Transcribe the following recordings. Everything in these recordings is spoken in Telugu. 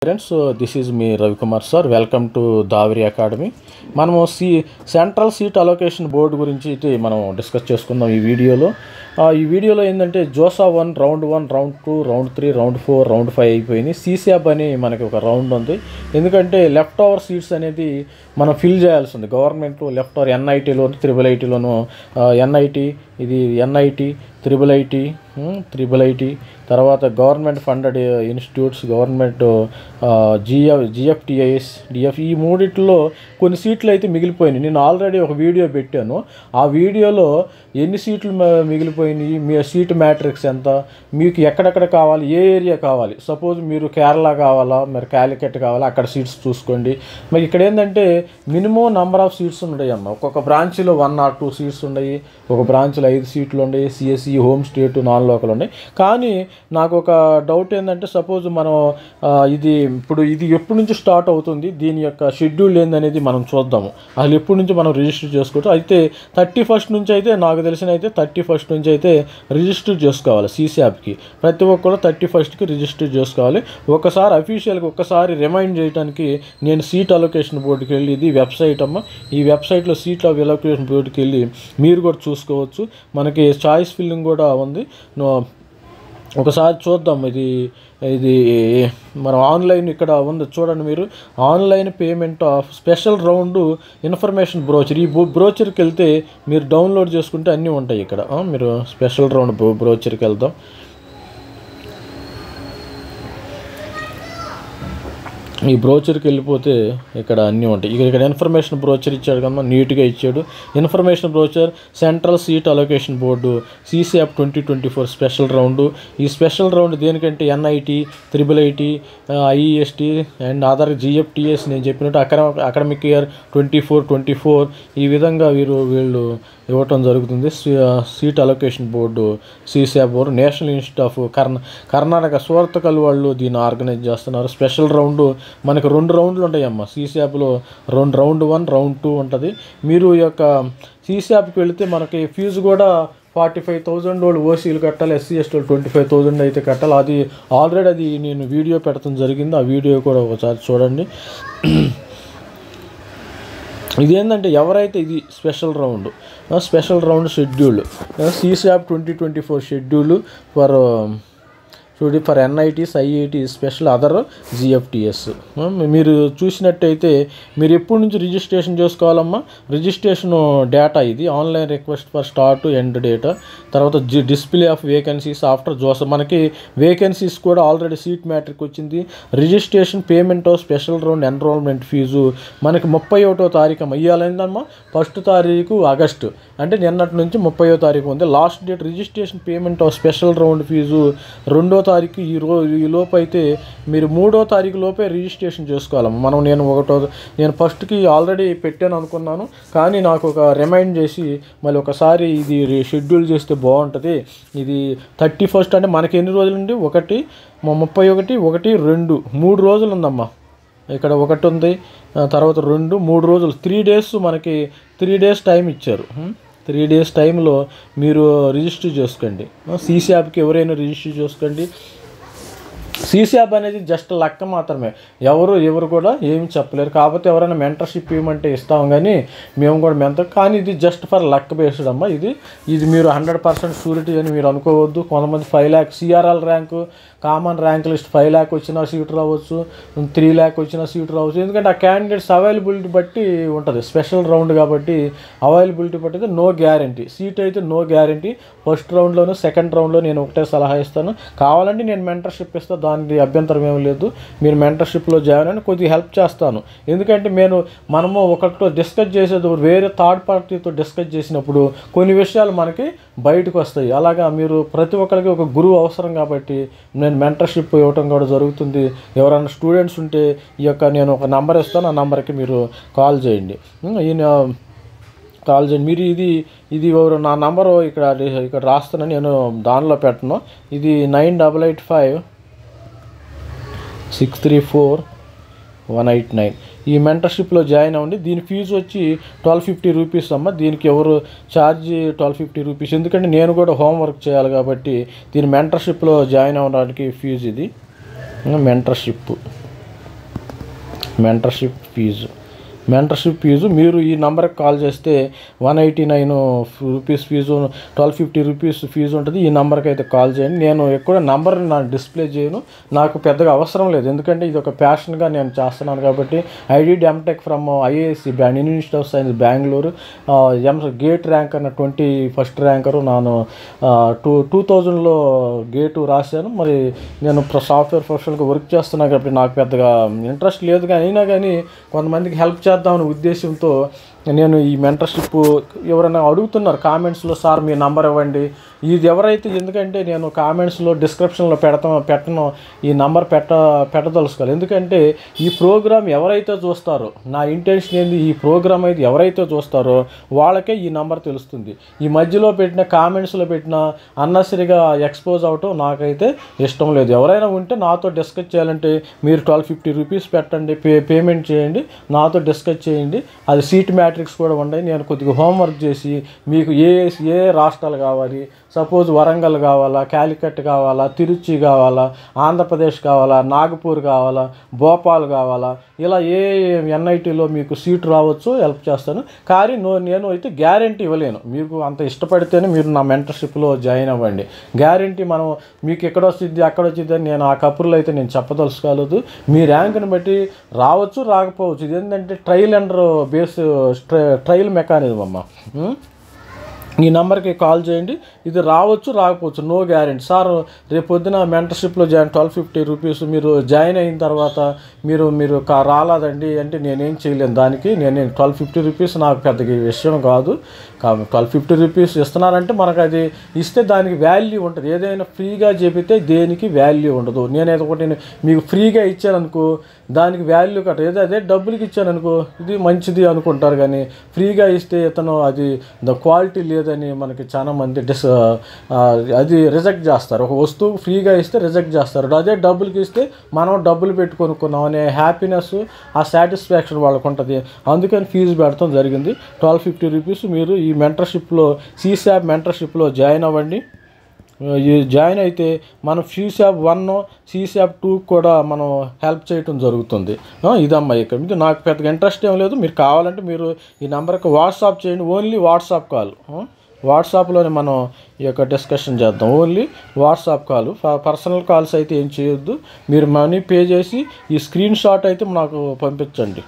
Friends, this is me Ravikumar sir. Welcome to దావరి academy. మనము సెంట్రల్ సీట్ అలొకేషన్ బోర్డు గురించి మనం డిస్కస్ చేసుకుందాం ఈ వీడియోలో. ఏంటంటే JoSAA 1 round 1, round 2, round 3, round 4, round 5 అయిపోయింది. సీసాబ్ అని మనకి ఒక రౌండ్ ఉంది. ఎందుకంటే లెఫ్ట్ ఓవర్ సీట్స్ అనేది మనం ఫిల్ చేయాల్సి ఉంది. గవర్నమెంట్ లెఫ్ట్ ఓవర్ ఎన్ఐటీలోను, త్రిబుల్ ఐటీలోను, ఎన్ఐటీ, ఇది ఎన్ఐటీ, త్రిబుల్ ఐటీ, తర్వాత government funded institutes, government GFTIs, DF, ఈ మూడిట్లో కొన్ని సీట్లు అయితే మిగిలిపోయినాయి. నేను ఆల్రెడీ ఒక వీడియో పెట్టాను. ఆ వీడియోలో ఎన్ని సీట్లు మిగిలిపోయినాయి, మీ సీట్ మ్యాట్రిక్స్ ఎంత, మీకు ఎక్కడెక్కడ కావాలి, ఏ ఏరియా కావాలి. సపోజ్ మీరు కేరళ కావాలా, మరి కాలికట్ కావాలా, అక్కడ సీట్స్ చూసుకోండి. మరి ఇక్కడ ఏంటంటే మినిమం నెంబర్ ఆఫ్ సీట్స్ ఉన్నాయి అమ్మ. ఒక్కొక్క బ్రాంచ్లో 1 or 2 సీట్స్ ఉన్నాయి, ఒక బ్రాంచ్లో 5 సీట్లు ఉన్నాయి, CSE, home state, non local ఉన్నాయి. కానీ నాకు ఒక డౌట్ ఏంటంటే, సపోజ్ మనం ఇది ఎప్పటి నుంచి స్టార్ట్ అవుతుంది, దీని యొక్క షెడ్యూల్ ఏందనేది మనం చూద్దాము. అసలు ఎప్పటి నుంచి మనం రిజిస్టర్ చేసుకోవచ్చు. అయితే 31st నుంచి అయితే నాకు తెలిసిన అయితే 31st నుంచి అయితే రిజిస్టర్ చేసుకోవాలి. సీసాబ్కి ప్రతి ఒక్కరు 31st రిజిస్టర్ చేసుకోవాలి. ఒకసారి అఫీషియల్గా ఒక్కసారి రిమైండ్ చేయడానికి నేను సీట్ అలొకేషన్ బోర్డుకి వెళ్ళి, ఇది వెబ్సైట్ అమ్మ, ఈ వెబ్సైట్లో సీట్ అలొకేషన్ బోర్డుకి వెళ్ళి మీరు కూడా చూసుకోవచ్చు. మనకి చాయిస్ ఫిల్లింగ్ కూడా ఉంది. ఒకసారి చూద్దాం. ఇది మనం ఆన్లైన్ ఇక్కడ ఉంది చూడండి. మీరు online payment of special round information brochure, ఈ బ్రోచర్కి వెళ్తే మీరు డౌన్లోడ్ చేసుకుంటే అన్నీ ఉంటాయి ఇక్కడ. మీరు స్పెషల్ రౌండ్ బ్రోచర్కి వెళ్దాం. ఈ బ్రోచర్కి వెళ్ళిపోతే ఇక్కడ అన్నీ ఉంటాయి. ఇక్కడ ఇన్ఫర్మేషన్ బ్రోచర్ ఇచ్చాడు కదమ్మా, నీట్గా ఇచ్చాడు. Information brochure central seat allocation board CSAB 2024 special round. ఈ స్పెషల్ రౌండ్ దేనికంటే NIT, triple IT, IEST and other GFTIs, నేను చెప్పినట్టు అకాడమిక్ ఇయర్ 24 ఈ విధంగా వీళ్ళు ఇవ్వటం జరుగుతుంది. Seat allocation board సీసాబ్ board, national institute of Karnataka Surathkal వాళ్ళు దీన్ని ఆర్గనైజ్ చేస్తున్నారు. స్పెషల్ రౌండ్ మనకు 2 రౌండ్లు ఉంటాయమ్మా. సీసాబ్లో రౌండ్ 1, రౌండ్ 2 ఉంటుంది. మీరు ఈ యొక్క సీసాబ్కి వెళితే మనకి ఫీజు కూడా 45,000 వాళ్ళు ఓసీలు కట్టాలి, ఎస్సీ ఎస్టీలు 25,000 అయితే కట్టాలి. అది ఆల్రెడీ నేను వీడియో పెడతాం జరిగింది. ఆ వీడియో కూడా ఒకసారి చూడండి. ఇదేంటంటే ఎవరైతే ఇది special round schedule CSAB 2024 schedule for NITs, IITs, special other GFTIs. మీరు చూసినట్టయితే మీరు ఎప్పటి నుంచి రిజిస్ట్రేషన్ చేసుకోవాలమ్మా. రిజిస్ట్రేషన్ డేటా ఇది online request for start end data. తర్వాత display of vacancies after JoSAA, మనకి వేకెన్సీస్ కూడా ఆల్రెడీ సీట్ మ్యాట్రిక్ వచ్చింది. Registration payment of special round enrollment fee మనకి 31వ తారీఖు ఇవ్వాలైందమ్మా. 1st తారీఖు ఆగస్టు, అంటే నిన్నటి నుంచి 30వ తారీఖు ఉంది last date. Registration payment of special round fees 2వ తారీఖు. ఈ లోపు అయితే మీరు 3వ తారీఖు లోపే రిజిస్ట్రేషన్ చేసుకోవాలమ్మా. నేను ఫస్ట్కి ఆల్రెడీ పెట్టాను అనుకున్నాను, కానీ నాకు ఒక రిమైండ్ చేసి మళ్ళీ ఒకసారి ఇది షెడ్యూల్ చేస్తే బాగుంటుంది. ఇది 31st అంటే మనకి ఎన్ని రోజులు ఉంది, 1, 31, 1, 2, 3 రోజులు ఉందమ్మా. ఇక్కడ 1 ఉంది, తర్వాత 2, 3 రోజులు, 3 days మనకి 3 days టైం ఇచ్చారు. 3 days టైంలో మీరు రిజిస్టర్ చేసుకోండి. సీసాబ్కి ఎవరైనా రిజిస్టర్ చేసుకోండి. సీసాబ్ అనేది జస్ట్ లెక్క మాత్రమే, ఎవరు కూడా ఏమి చెప్పలేరు. కాకపోతే ఎవరైనా మెంటర్షిప్ ఇవ్వమంటే ఇస్తాం, కానీ మేము కూడా కానీ ఇది జస్ట్ ఫర్ లక్ బేస్డ్ అమ్మా. ఇది మీరు 100% షూరిటీ అని మీరు అనుకోవద్దు. కొంతమంది 5 lakh CRL rank, common rank list 5 lakh వచ్చిన సీట్ రావచ్చు, 3 lakh వచ్చిన సీట్ రావచ్చు. ఎందుకంటే ఆ క్యాండిడేట్స్ అవైలబిలిటీ బట్టి ఉంటుంది. స్పెషల్ రౌండ్ కాబట్టి అవైలబిలిటీ బట్టి నో గ్యారంటీ. సీట్ అయితే నో గ్యారంటీ. ఫస్ట్ రౌండ్లోను, సెకండ్ రౌండ్లో నేను ఒకటే సలహా ఇస్తాను. కావాలంటే నేను మెంటర్షిప్ ఇస్తాను, దానికి అభ్యంతరం ఏమి లేదు. మీరు మెంటర్షిప్లో జాయిన్ అని కొద్దిగా హెల్ప్ చేస్తాను. ఎందుకంటే మనము ఒకరితో డిస్కస్ చేసేది, వేరే థర్డ్ పార్టీతో డిస్కస్ చేసినప్పుడు కొన్ని విషయాలు మనకి బయటకు వస్తాయి. అలాగా మీరు ప్రతి ఒక్కరికి ఒక గురువు అవసరం కాబట్టి నేను మెంటర్షిప్ ఇవ్వటం కూడా జరుగుతుంది. ఎవరైనా స్టూడెంట్స్ ఉంటే నేను ఒక నెంబర్ ఇస్తాను, ఆ నెంబర్కి మీరు కాల్ చేయండి. మీరు ఇది ఎవరు నా నంబరు ఇక్కడ రాస్తున్నాను, నేను దానిలో పెట్టను. ఇది 9885 634 189. ఈ మెంటర్షిప్లో జాయిన్ అవ్వండి. దీని ఫీజు వచ్చి 1250 రూపీస్ అమ్మ. దీనికి ఎవరు ఛార్జ్ 1250 రూపీస్, ఎందుకంటే నేను కూడా హోంవర్క్ చేయాలి కాబట్టి దీని మెంటర్షిప్లో జాయిన్ అవ్వడానికి ఫీజు ఇది మెంటర్షిప్. మెంటర్షిప్ ఫీజు మీరు ఈ నెంబర్కి కాల్ చేస్తే 189 రూపీస్ ఫీజు, 1250 రూపీస్ ఫీజు ఉంటుంది. ఈ నెంబర్కి అయితే కాల్ చేయండి. నేను ఎక్కువ నెంబర్ నాకు డిస్ప్లే చేయను, నాకు పెద్దగా అవసరం లేదు, ఎందుకంటే ఇది ఒక ప్యాషన్గా నేను చేస్తున్నాను కాబట్టి. I did MTech from IISc Indian Institute of Science Bengaluru, GATE rank అన్న 21st ర్యాంకరు. నేను 2000లో గేటు రాశాను. మరి నేను సాఫ్ట్వేర్ ప్రొఫెషనల్గా వర్క్ చేస్తున్నాను కాబట్టి నాకు పెద్దగా ఇంట్రెస్ట్ లేదు, కానీ అయినా కానీ కొంతమందికి హెల్ప్ చేద్దామనే ఉద్దేశంతో నేను ఈ మెంటర్షిప్ ఎవరైనా అడుగుతున్నారు కామెంట్స్లో, సార్ మీ నంబర్ ఇవ్వండి, ఇది ఎవరైతే, ఎందుకంటే నేను కామెంట్స్లో డిస్క్రిప్షన్లో పెట్టను ఈ నంబర్ పెట్టదలుచుకోవాలి. ఎందుకంటే ఈ ప్రోగ్రామ్ ఎవరైతే చూస్తారో, నా ఇంటెన్షన్ ఏంది, ఈ ప్రోగ్రామ్ అయితే ఎవరైతే చూస్తారో వాళ్ళకే ఈ నంబర్ తెలుస్తుంది. ఈ మధ్యలో పెట్టిన కామెంట్స్లో పెట్టిన అన్నసరిగా ఎక్స్పోజ్ అవటం నాకైతే ఇష్టం లేదు. ఎవరైనా ఉంటే నాతో డిస్కస్ చేయాలంటే మీరు 1250 రూపీస్ పెట్టండి, పేమెంట్ చేయండి, నాతో డిస్కస్ చేయండి. అది సీట్ మ్యాట్రిక్స్ కూడా ఉన్నాయి. నేను కొద్దిగా హోంవర్క్ చేసి మీకు ఏ రాష్ట్రాలు కావాలి, సపోజ్ వరంగల్ కావాలా, కాలికట్ కావాలా, తిరుచి కావాలా, ఆంధ్రప్రదేశ్ కావాలా, నాగపూర్ కావాలా, భోపాల్ కావాలా, ఇలా ఏ ఎన్ఐటీలో మీకు సీటు రావచ్చు హెల్ప్ చేస్తాను. కానీ నేను అయితే గ్యారంటీ ఇవ్వలేను. మీకు అంత ఇష్టపడితేనే మీరు నా మెంటర్షిప్లో జాయిన్ అవ్వండి. గ్యారంటీ మనం మీకు ఎక్కడ వస్తుంది అక్కడ వచ్చింది అని నేను ఆ కపుర్లో అయితే నేను చెప్పదలుచుకోలేదు. మీ ర్యాంక్ని బట్టి రావచ్చు రాకపోవచ్చు. ఇది ఏంటంటే ట్రయల్ అండ్ ట్రయల్ మెకానిజం అమ్మ. ఈ నెంబర్కి కాల్ చేయండి. ఇది రావచ్చు రాకపోవచ్చు, నో గ్యారెంటీ. సార్ రేపు పొద్దున మెంటర్షిప్లో 1250 రూపీస్ మీరు జాయిన్ అయిన తర్వాత మీరు రాలేదండి అంటే నేనేం చేయలేను. దానికి నేను 1250 రూపీస్ నాకు పెద్దగా విషయం కాదు. 1250 రూపీస్ ఇస్తున్నారంటే మనకు అది ఇస్తే దానికి వాల్యూ ఉంటుంది. ఏదైనా ఫ్రీగా చెబితే దేనికి వాల్యూ ఉండదు. నేనైతే ఒకటి మీకు ఫ్రీగా ఇచ్చాననుకో దానికి వాల్యూ కట్టదు. అదే డబ్బులకి ఇచ్చాననుకో ఇది మంచిది అనుకుంటారు, కానీ ఫ్రీగా ఇస్తే ఇతను అది క్వాలిటీ లేదని మనకి చాలా మంది అది రిజెక్ట్ చేస్తారు. ఒక వస్తువు ఫ్రీగా ఇస్తే రిజెక్ట్ చేస్తారు. అదే డబ్బులకి ఇస్తే మనం డబ్బులు పెట్టి కొనుక్కున్నాం అనే హ్యాపీనెస్, ఆ సాటిస్ఫాక్షన్ వాళ్ళకు ఉంటుంది. అందుకని ఫీజు పెడతాం జరిగింది. 1250 రూపీస్ మీరు ఈ మెంటర్షిప్లో సిశాప్ మెంటర్షిప్లో జాయిన్ అవ్వండి. జాయిన్ అయితే మనం సిశాప్ 1 సిశాప్ 2 కూడా మనం హెల్ప్ చేయటం జరుగుతుంది. ఇదమ్మా ఇక్కడ ఇది నాకు పెద్దగా ఇంట్రెస్ట్ ఏం లేదు. మీరు కావాలంటే మీరు ఈ నెంబర్కి వాట్సాప్ చేయండి. ఓన్లీ వాట్సాప్ కాల్, వాట్సాప్లోనే మనం ఈ యొక్క డిస్కషన్ చేద్దాం. Only WhatsApp call, personal calls అయితే ఏం చేయొద్దు. మీరు మనీ పే చేసి ఈ స్క్రీన్ షాట్ అయితే నాకు పంపించండి.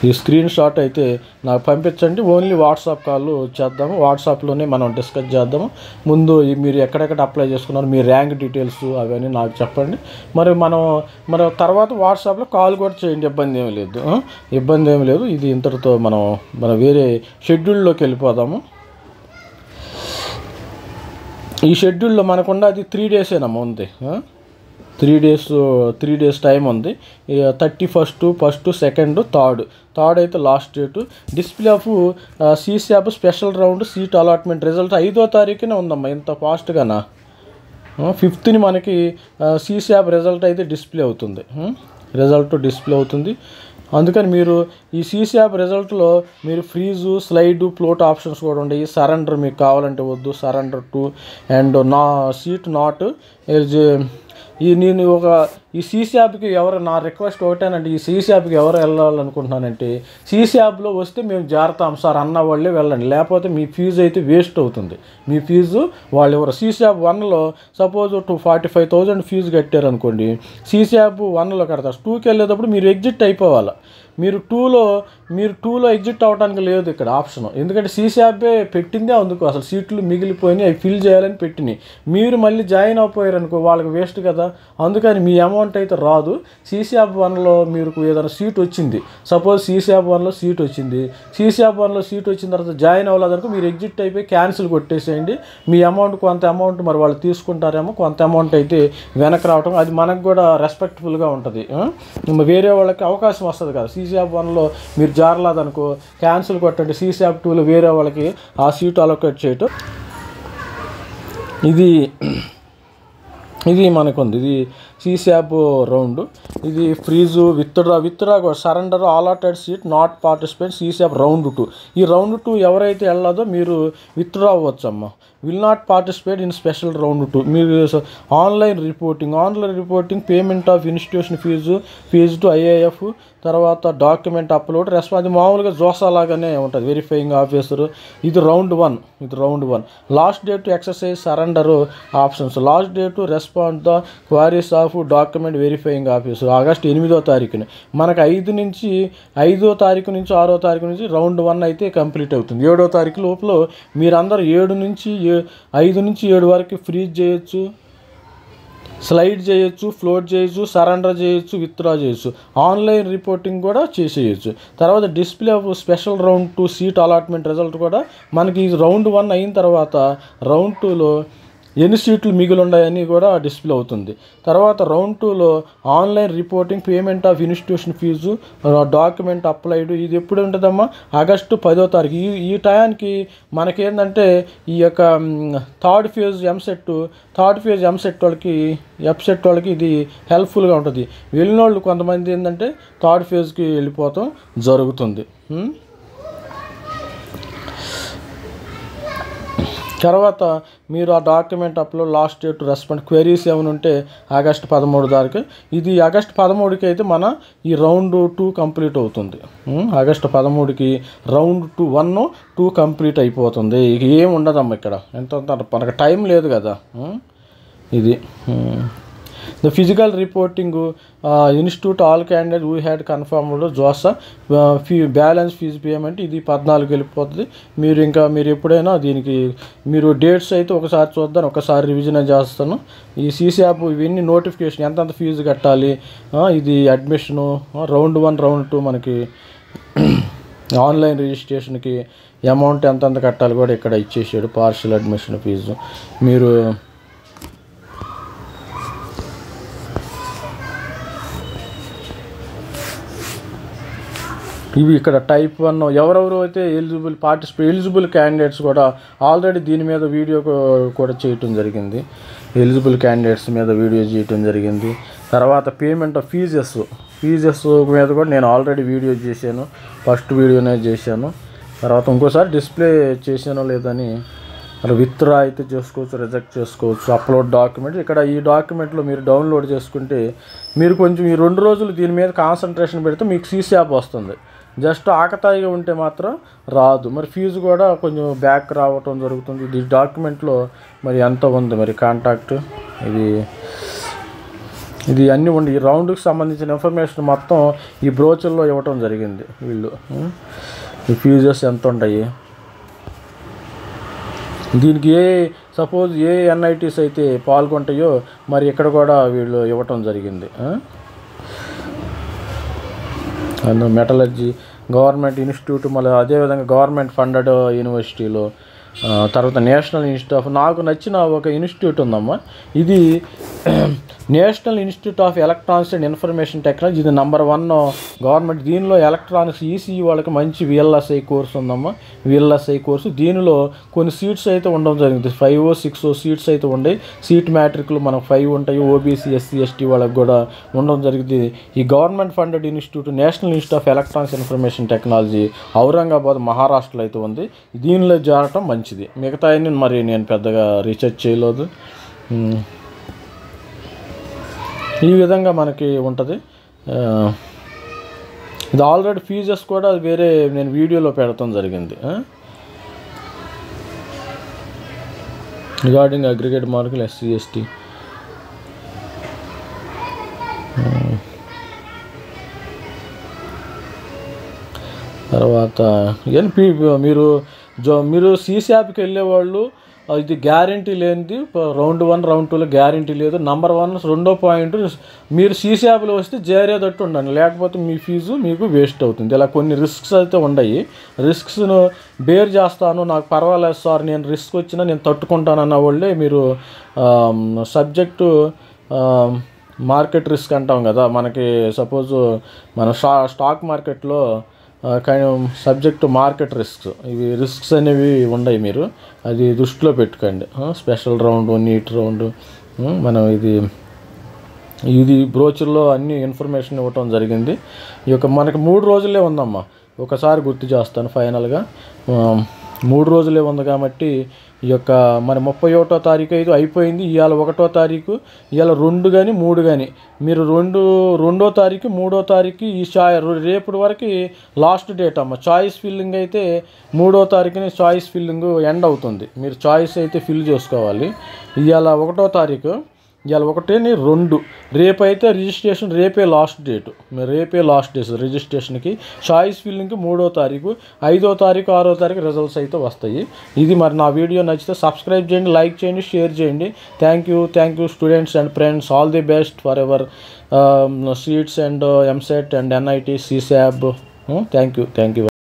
ఈ స్క్రీన్ షాట్ అయితే నాకు పంపించండి. ఓన్లీ వాట్సాప్ కాల్ చేద్దాము. వాట్సాప్లోనే మనం డిస్కస్ చేద్దాము. ముందు మీరు ఎక్కడెక్కడ అప్లై చేసుకున్నారు, మీ ర్యాంక్ డీటెయిల్స్ అవన్నీ నాకు చెప్పండి. మరి తర్వాత వాట్సాప్లో కాల్ కూడా చేయండి. ఇబ్బంది ఏమి లేదు. ఇది ఇంతటితో మనం వేరే షెడ్యూల్లోకి వెళ్ళిపోదాము. ఈ షెడ్యూల్లో మనకుండా అది 3 డేసేనమ్మా ఉంది. 3 డేస్ టైం ఉంది. 31st, 1st, 2nd, 3rd అయితే last date. Display of CSAB special round seat allotment result 5వ తారీఖునే ఉందమ్మా. ఇంత ఫాస్ట్గానా? 5th మనకి సిశాప్ రిజల్ట్ అయితే డిస్ప్లే అవుతుంది. అందుకని మీరు ఈ సిశాప్ రిజల్ట్లో మీరు ఫ్రీజు, స్లైడ్, ఫ్లోట్ ఆప్షన్స్ కూడా ఉన్నాయి. సరెండర్ మీకు కావాలంటే వద్దు, సరెండర్ టు అండ్ నా సీట్ నాట్ నేను ఈ సిశాప్కి నా రిక్వెస్ట్ ఒకటేనంటే, ఈ సిశాప్కి ఎవరు వెళ్ళాలనుకుంటున్నానంటే సిశాప్లో వస్తే మేము జారుతాం సార్ అన్న వాళ్ళే వెళ్ళండి, లేకపోతే మీ ఫీజు అయితే వేస్ట్ అవుతుంది. మీ ఫీజు వాళ్ళు ఎవరు సిశాప్ 1లో సపోజ్ 45,000 ఫీజు కట్టారనుకోండి, సిశాప్ 1లో కడతారు. 2కి వెళ్ళేటప్పుడు మీరు ఎగ్జిట్ అయిపోవాలి. మీరు టూలో ఎగ్జిట్ అవ్వడానికి లేదు ఇక్కడ ఆప్షన్. ఎందుకంటే సిశాపే పెట్టిందే అందుకు అసలు సీట్లు మిగిలిపోయినాయి, అవి ఫిల్ చేయాలని పెట్టినాయి. మీరు మళ్ళీ జాయిన్ అయిపోయారు అనుకో వాళ్ళకి వేస్ట్ కదా. అందుకని మీ అమౌంట్ అయితే రాదు. సిశాప్ 1లో మీరు ఏదైనా సీట్ వచ్చింది, సపోజ్ సిశాప్ 1లో సీట్ వచ్చింది, సిశాప్ 1లో సీట్ వచ్చిన తర్వాత జాయిన్ అవ్వలేదనుకో మీరు ఎగ్జిట్ అయిపోయి క్యాన్సిల్ కొట్టేసేయండి. మీ అమౌంట్ కొంత అమౌంట్ మరి వాళ్ళు తీసుకుంటారేమో, కొంత అమౌంట్ అయితే వెనక్కి రావటం అది మనకు కూడా రెస్పెక్ట్ఫుల్గా ఉంటుంది. వేరే వాళ్ళకి అవకాశం వస్తుంది కదా. సిశాప్ 1లో మీరు జారలేదనుకో క్యాన్సిల్ కొట్టండి. సిశాప్ 2లో వేరే వాళ్ళకి ఆ సీట్ అలొకేట్ చేయటం ఇది మనకుంది. ఇది సిశాప్ రౌండ్. ఇది freeze, withdraw surrender, allotted seat, not participate, CSAB round 2. ఈ రౌండ్ 2 ఎవరైతే వెళ్ళదో మీరు విత్డ్రా అవ్వచ్చు అమ్మ. Will not participate in special round 2. మీరు online reporting payment of institution fees to IAF, తర్వాత డాక్యుమెంట్ అప్లోడ్ రెస్పాన్స్. మామూలుగా జోసా లాగానే ఉంటుంది, వెరిఫైయింగ్ ఆఫీసర్. ఇది round 1. Last date to exercise surrender options. Last date to respond the queries of document verifying officer August 8వ తారీఖుని. మనకు 5వ తారీఖు నుంచి 6వ తారీఖు నుంచి రౌండ్ 1 అయితే కంప్లీట్ అవుతుంది. 7వ తారీఖు లోపల మీరందరూ 5 నుంచి 7 వరకు ఫ్రీజ్ చేయొచ్చు, స్లైడ్ చేయొచ్చు, ఫ్లోట్ చేయొచ్చు, సరెండర్ చేయొచ్చు, విత్డ్రా చేయొచ్చు. ఆన్లైన్ రిపోర్టింగ్ కూడా చేసేయచ్చు. తర్వాత display of special round 2 seat allotment result కూడా మనకి రౌండ్ 1 అయిన తర్వాత రౌండ్ 2లో ఎన్ని సీట్లు మిగిలి ఉన్నాయని కూడా డిస్ప్లే అవుతుంది. తర్వాత రౌండ్ 2లో online reporting payment of institution fees document applied. ఇది ఎప్పుడు ఉంటుందమ్మా? ఆగస్టు 10వ తారీఖు. ఈ టయానికి మనకేంటంటే ఈ యొక్క థర్డ్ ఫేజ్ ఎంసెట్ వాళ్ళకి ఇది హెల్ప్ఫుల్గా ఉంటుంది. వెళ్ళిన వాళ్ళు కొంతమంది ఏంటంటే థర్డ్ ఫేజ్కి వెళ్ళిపోవటం జరుగుతుంది. తర్వాత మీరు ఆ document upload last date respond queries ఏమైనా ఉంటే ఆగస్టు 13 తారీఖు. ఇది ఆగస్టు 13కి అయితే మన ఈ రౌండ్ 2 కంప్లీట్ అవుతుంది. ఆగస్టు 13కి రౌండ్ 1, 2 కంప్లీట్ అయిపోతుంది. ఇక ఏమి ఉండదమ్మా ఇక్కడ. మనకు టైం లేదు కదా. ఇది the physical reporting institute all candidate we had confirmed JoSAA balance fees payment. ఇది 14 వెళ్ళిపోతుంది. మీరు ఎప్పుడైనా దీనికి మీరు డేట్స్ అయితే ఒకసారి చూద్దాం, ఒకసారి రివిజన్ చేస్తాను. ఈ సీసీఆప్ ఇవన్నీ నోటిఫికేషన్ ఎంతెంత ఫీజు కట్టాలి, ఇది అడ్మిషను రౌండ్ 1 రౌండ్ 2 మనకి ఆన్లైన్ రిజిస్ట్రేషన్కి అమౌంట్ ఎంతెంత కట్టాలి కూడా ఇక్కడ ఇచ్చేసాడు. పార్షియల్ అడ్మిషన్ ఫీజు మీరు ఇవి ఇక్కడ టైప్ 1 ఎవరెవరు అయితే ఎలిజిబుల్ క్యాండిడేట్స్ కూడా ఆల్రెడీ దీని మీద వీడియో కూడా చేయటం జరిగింది. ఎలిజిబుల్ క్యాండిడేట్స్ మీద వీడియో చేయటం జరిగింది. తర్వాత పేమెంట్ ఆఫ్ ఫీజెస్ మీద కూడా నేను ఆల్రెడీ వీడియో చేశాను. ఫస్ట్ వీడియోనే చేశాను. తర్వాత ఇంకోసారి డిస్ప్లే చేశానో లేదని అలా విత్డ్రా అయితే చేసుకోవచ్చు, రిజెక్ట్ చేసుకోవచ్చు. అప్లోడ్ డాక్యుమెంట్ ఇక్కడ ఈ డాక్యుమెంట్లో మీరు డౌన్లోడ్ చేసుకుంటే మీరు కొంచెం ఈ 2 రోజులు దీని మీద కాన్సన్ట్రేషన్ పెడితే మీకు సీసీఆప్ వస్తుంది. జస్ట్ ఆకతాయిగా ఉంటే మాత్రం రాదు. మరి ఫీజు కూడా కొంచెం బ్యాక్ రావటం జరుగుతుంది. ఈ డాక్యుమెంట్లో మరి ఎంత ఉంది మరి కాంటాక్ట్ ఇది అన్నీ ఉండి ఈ రౌండ్కి సంబంధించిన ఇన్ఫర్మేషన్ మొత్తం ఈ బ్రోచర్లో ఇవ్వటం జరిగింది. వీళ్ళు ఈ ఫీజెస్ ఎంత ఉంటాయి, దీనికి సపోజ్ ఏ ఎన్ఐటీస్ అయితే పాల్గొంటాయో మరి ఇక్కడ కూడా వీళ్ళు ఇవ్వటం జరిగింది. మెటలర్జీ గవర్నమెంట్ ఇన్స్టిట్యూట్, మళ్ళీ అదేవిధంగా గవర్నమెంట్ ఫండెడ్ యూనివర్సిటీలో, తర్వాత నేషనల్ ఇన్స్టిట్యూట్ ఆఫ్ నాకు నచ్చిన ఒక ఇన్స్టిట్యూట్ ఉందమ్మా. ఇది national institute of electronics and information technology. ఇది నెంబర్ 1 గవర్నమెంట్. దీనిలో ఎలక్ట్రానిక్స్ ఈసీఈ వాళ్ళకి మంచి విఎల్ఎస్ఐ కోర్సు ఉందమ్మా. విఎల్ఎస్ఐ కోర్సు దీనిలో కొన్ని సీట్స్ అయితే ఉండడం జరిగింది. 5-6 సీట్స్ అయితే ఉన్నాయి. సీట్ మ్యాట్రిక్లు మనకు 5 ఉంటాయి. ఓబీసీ ఎస్సీ ఎస్టీ వాళ్ళకి కూడా ఉండడం జరిగింది. ఈ government funded institute national institute of electronics information technology Aurangabad మహారాష్ట్రలో అయితే ఉంది. దీనిలో చేరటం మంచిది. మిగతా మరి నేను పెద్దగా రీసెర్చ్ చేయలేదు. ఈ విధంగా మనకి ఉంటుంది. ఇది ఆల్రెడీ ఫీజెస్ కూడా వేరే నేను వీడియోలో పెడతాం జరిగింది. రిగార్డింగ్ అగ్రిగేట్ మార్కులు ఎస్సీ ఎస్టీ. తర్వాత మీరు సీసీఆప్కి వెళ్ళేవాళ్ళు ఇది గ్యారంటీ లేనిది. రౌండ్ 1 రౌండ్ 2లో గ్యారంటీ లేదు. నెంబర్ 1 2వ పాయింట్ మీరు సీసీఆప్లో వస్తే చేరేటట్టు ఉండండి, లేకపోతే మీ ఫీజు మీకు వేస్ట్ అవుతుంది. ఇలా కొన్ని రిస్క్స్ అయితే ఉన్నాయి. రిస్క్స్ను బేర్ చేస్తాను, నాకు పర్వాలేదు సార్, నేను రిస్క్ వచ్చినా నేను తట్టుకుంటాను అన్న వాళ్ళే మీరు సబ్జెక్టు మార్కెట్ రిస్క్ అంటాం కదా. మనకి సపోజ్ మన స్టాక్ మార్కెట్లో కానీ సబ్జెక్టు మార్కెట్ రిస్క్స్, ఇవి రిస్క్స్ అనేవి ఉన్నాయి. మీరు అది దృష్టిలో పెట్టుకోండి. స్పెషల్ రౌండ్, నీట్ రౌండ్, మనం ఇది బ్రోచర్లో అన్ని ఇన్ఫర్మేషన్ ఇవ్వటం జరిగింది. ఈ యొక్క మనకి 3 రోజులే ఉందమ్మా. ఒకసారి గుర్తు చేస్తాను ఫైనల్గా. 3 రోజులే ఉంది కాబట్టి ఈ యొక్క మరి 31వ తారీఖు అయితే అయిపోయింది. ఇవాళ 1వ తారీఖు, ఇవాళ 2 కానీ 3 కానీ మీరు 2వ తారీఖు 3వ తారీఖు ఈ రేపటి వరకు లాస్ట్ డేట్ అమ్మ. చాయిస్ ఫిల్లింగ్ అయితే 3వ తారీఖుని చాయిస్ ఫిల్లింగ్ ఎండ్ అవుతుంది. మీరు చాయిస్ అయితే ఫిల్ చేసుకోవాలి. ఇవాళ 1వ తారీఖు, ఇవాళ 1, 2 రేపైతే రిజిస్ట్రేషన్, రేపే లాస్ట్ డేటు. రేపే లాస్ట్ డేట్ రిజిస్ట్రేషన్కి. చాయిస్ ఫిల్లింగ్కి 3వ తారీఖు, 5వ తారీఖు, 6వ తారీఖు రిజల్ట్స్ అయితే వస్తాయి. ఇది మరి నా వీడియో నచ్చితే సబ్స్క్రైబ్ చేయండి, లైక్ చేయండి, షేర్ చేయండి. Thank you students and friends. All the best for ever seats and EAMCET and NIT, CSAB. Thank you.